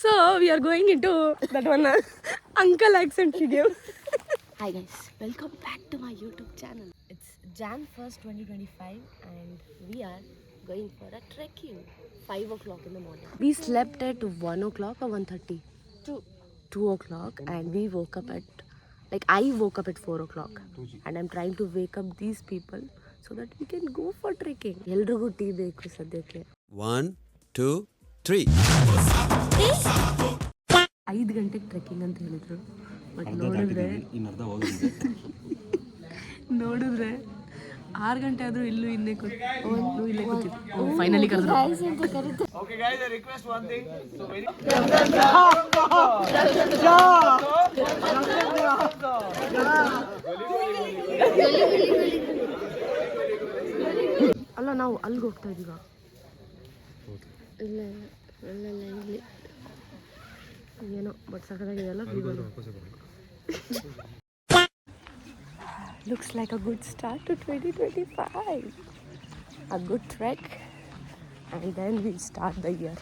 So we are going into that one uncle accent she gave. Hi guys, welcome back to my YouTube channel. It's Jan 1st 2025 and we are going for a trekking. 5 o'clock in the morning. We slept at 1 o'clock or 1:30? 2 o'clock and we woke up at I woke up at 4 o'clock and I'm trying to wake up these people so that we can go for trekking. ಎಲ್ರಿಗೂ tea ಬೇಕು ಸದ್ಯಕ್ಕೆ. 1 2 3 5 ಗಂಟೆಗೆ trekking ಅಂತ ಹೇಳಿದ್ರು but ನೋಡಿದ್ರೆ 6 ಗಂಟೆ ಆದ್ರೂ ಇಲ್ಲೂ ಇಲ್ಲೇ ಕೂತಿದ್ದು ಫೈನಲಿ ಕರೆದ್ರು. Okay guys, I request one thing. ಅಲ್ಲ ನಾವು ಅಲ್ಲಿಗೆ ಹೋಗ್ತಾ ಇದೀವ. ಇಲ್ಲ ಇಲ್ಲಿ ಏನೋ but ಸಕ್ಕತ್ತಾಗಿದೆಯಲ್ಲ. Looks like a good start to 2025. A good trek and then we start the year.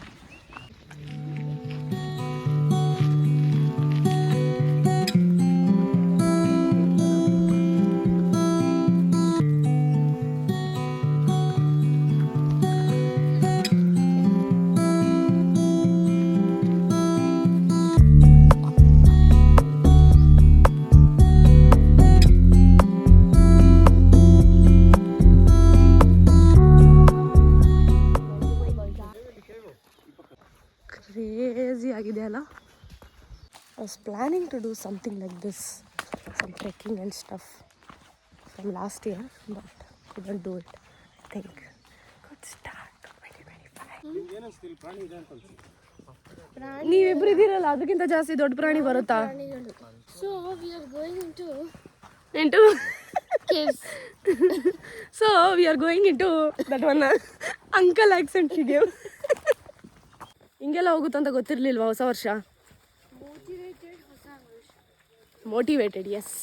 Crazy ಆಗಿದೆ ಅಲ್ಲ. I was planning to do something like this, some trekking and stuff from last year, but couldn't do it. I think good start to 2025. ನೀವಿಬ್ರು ಇದ್ದೀರಲ್ಲ ಅದಕ್ಕಿಂತ ಜಾಸ್ತಿ ದೊಡ್ಡ ಪ್ರಾಣಿ ಬರುತ್ತಾ? So we are going into caves. So we are going into that one uncle accent she gave. ಹಿಂಗೆಲ್ಲ ಹೋಗುತ್ತಂತ ಗೊತ್ತಿರ್ಲಿಲ್ವಾ ಹೊಸ ವರ್ಷ? ಮೋಟಿವೇಟೆಡ್ ಎಸ್.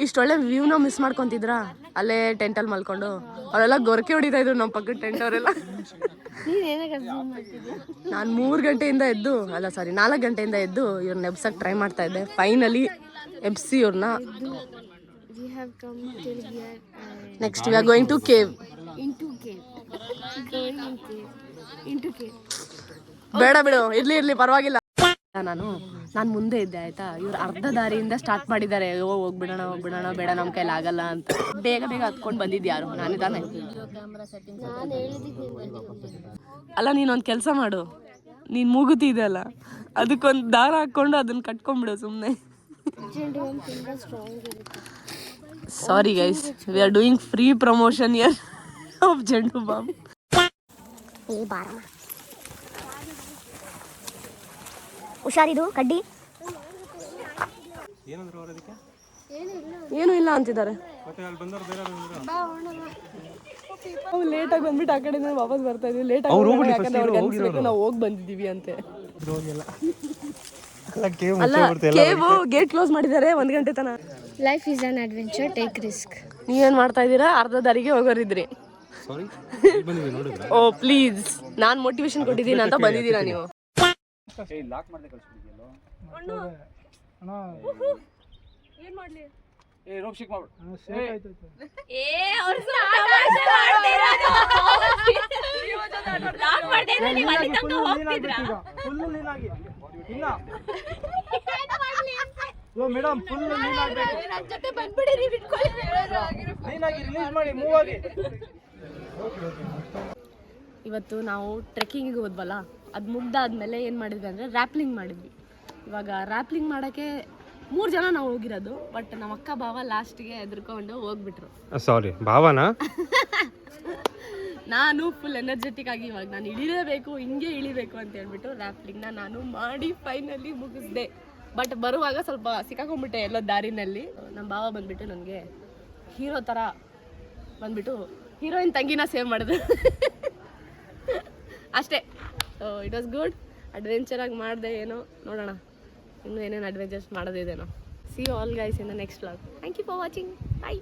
ಇಷ್ಟೊಳ್ಳೆ ವ್ಯೂನ ಮಿಸ್ ಮಾಡ್ಕೊಂತಿದ್ರಾ? ಅಲ್ಲೇ ಟೆಂಟಲ್ಲಿ ಮಲ್ಕೊಂಡು ಅವರೆಲ್ಲ ಗೊರಕೆ ಹೊಡಿತಾ ಇದ್ರು ನಮ್ಮ ಪಕ್ಕದ ಟೆಂಟ್ ಅವರೆಲ್ಲ. ನಾನು 4 ಗಂಟೆಯಿಂದ ಎದ್ದು ಇವ್ರನ್ನ ಎಬ್ಸಕ್ಕೆ ಟ್ರೈ ಮಾಡ್ತಾ ಇದ್ದೆ. ಫೈನಲಿ ಎಬ್ಸಿ ಇವ್ರನ್ನ. Next we are going to cave. ಬೇಡ ಬಿಡು, ಇರ್ಲಿ ಪರವಾಗಿಲ್ಲ. ನಾನು ಮುಂದೆ ಇದ್ದೆ ಆಯ್ತಾ. ಇವ್ರು ಅರ್ಧ ದಾರಿಯಿಂದ ಸ್ಟಾರ್ಟ್ ಮಾಡಿದ್ದಾರೆ. ಹೋಗ್ಬಿಡೋಣ ಬೇಡ ನಮ್ಮ ಕೈಲಿ ಆಗಲ್ಲ ಅಂತ. ಬೇಗ ಹತ್ಕೊಂಡು ಬಂದಿದ್ದು ಯಾರು? ನಾನೇ ತಾನೆ. ಅಲ್ಲ ನೀನೊಂದು ಕೆಲಸ ಮಾಡು, ನೀನು ಮೂಗುತಿ ಅಲ್ಲ ಅದಕ್ಕೊಂದು ದಾರ ಹಾಕ್ಕೊಂಡು ಅದನ್ನ ಕಟ್ಕೊಂಡ್ಬಿಡು ಸುಮ್ಮನೆ. Sorry guys, we are doing free promotion year of Jandu bomb. ಹುಷಾರಿದು ಕಡ್ಡಿ ಏನು ಇಲ್ಲ ಅಂತಿದ್ದಾರೆ. ನಾವು ಲೇಟಾಗಿ ಬಂದ್ಬಿಟ್ಟು ಆ ಕಡೆ ವಾಪಸ್ ಬರ್ತಾ ಇದೀವಿ. ಲೇಟಾಗಿ ನಾವು ಹೋಗಿ ಬಂದಿದ್ದೀವಿ ಅಂತೆ. ಅಲ್ಲ ಕೇವು ಗೇಟ್ ಕ್ಲೋಸ್ ಮಾಡಿದ್ದಾರೆ 1 ಗಂಟೆ ತನಕ. Life is an adventure, take risk. ನೀವೇನ್ ಮಾಡ್ತಾ ಇದ್ದೀರಾ? ಅರ್ಧ ದಾರಿಗೆ ಹೋಗೋರಿದ್ರಿ. ಓ ಪ್ಲೀಸ್, ನಾನು ಮೋಟಿವೇಶನ್ ಕೊಟ್ಟಿದ್ದೀನಿ ಅಂತ ಬಂದಿದ್ದೀರಾ ನೀವು? ಏನ್ ಮಾಡ್ಲಿ? ಮೇಡಮ್ ಫುಲ್ ನೀನ್ ಆಗ್ಬೇಕು. ನಮ್ಮ ಜೊತೆ ಬಂದ್ಬಿಡಿ, ನೀವು ಇಟ್ಕೊಳ್ಳಿ. ಇವತ್ತು ನಾವು ಟ್ರೆಕ್ಕಿಂಗಿಗೆ ಹೋದ್ವಲ್ಲ, ಅದು ಮುಗ್ದಾದ್ಮೇಲೆ ಏನು ಮಾಡಿದ್ವಿ ಅಂದರೆ ರ್ಯಾಪ್ಲಿಂಗ್ ಮಾಡಿದ್ವಿ. ಇವಾಗ ರ್ಯಾಪ್ಲಿಂಗ್ ಮಾಡೋಕ್ಕೆ 3 ಜನ ನಾವು ಹೋಗಿರೋದು, ಬಟ್ ನಮ್ಮ ಅಕ್ಕ ಬಾವ ಲಾಸ್ಟಿಗೆ ಎದ್ರುಕೊಂಡು ಹೋಗ್ಬಿಟ್ರು. ಸಾರಿ ಭಾವನಾ. ನಾನು ಫುಲ್ ಎನರ್ಜೆಟಿಕ್ ಆಗಿ ಇವಾಗ ನಾನು ಇಳಿಲೇಬೇಕು, ಹಿಂಗೆ ಇಳಿಬೇಕು ಅಂತ ಹೇಳ್ಬಿಟ್ಟು ರ್ಯಾಪ್ಲಿಂಗ್ನ ನಾನು ಮಾಡಿ ಫೈನಲಿ ಮುಗಿಸ್ದೆ. ಬಟ್ ಬರುವಾಗ ಸ್ವಲ್ಪ ಸಿಕ್ಕಾಕೊಂಡ್ಬಿಟ್ಟೆ ಎಲ್ಲೋ ದಾರಿನಲ್ಲಿ. ನಮ್ಮ ಬಾವ ಬಂದುಬಿಟ್ಟು ನನಗೆ ಹೀರೋ ಥರ ಬಂದುಬಿಟ್ಟು ಹೀರೋಯಿನ್ ತಂಗಿನ ಸೇವ್ ಮಾಡಿದ್ರು. ಅಷ್ಟೇ. So it was good. ಅಡ್ವೆಂಚರಾಗಿ ಮಾಡಿದೆ. ಏನೋ ನೋಡೋಣ ಇನ್ನೂ ಏನೇನು ಅಡ್ವೆಂಚರ್ಸ್ ಮಾಡೋದಿದೇನೋ. See you all guys in the next vlog. Thank you for watching. Bye.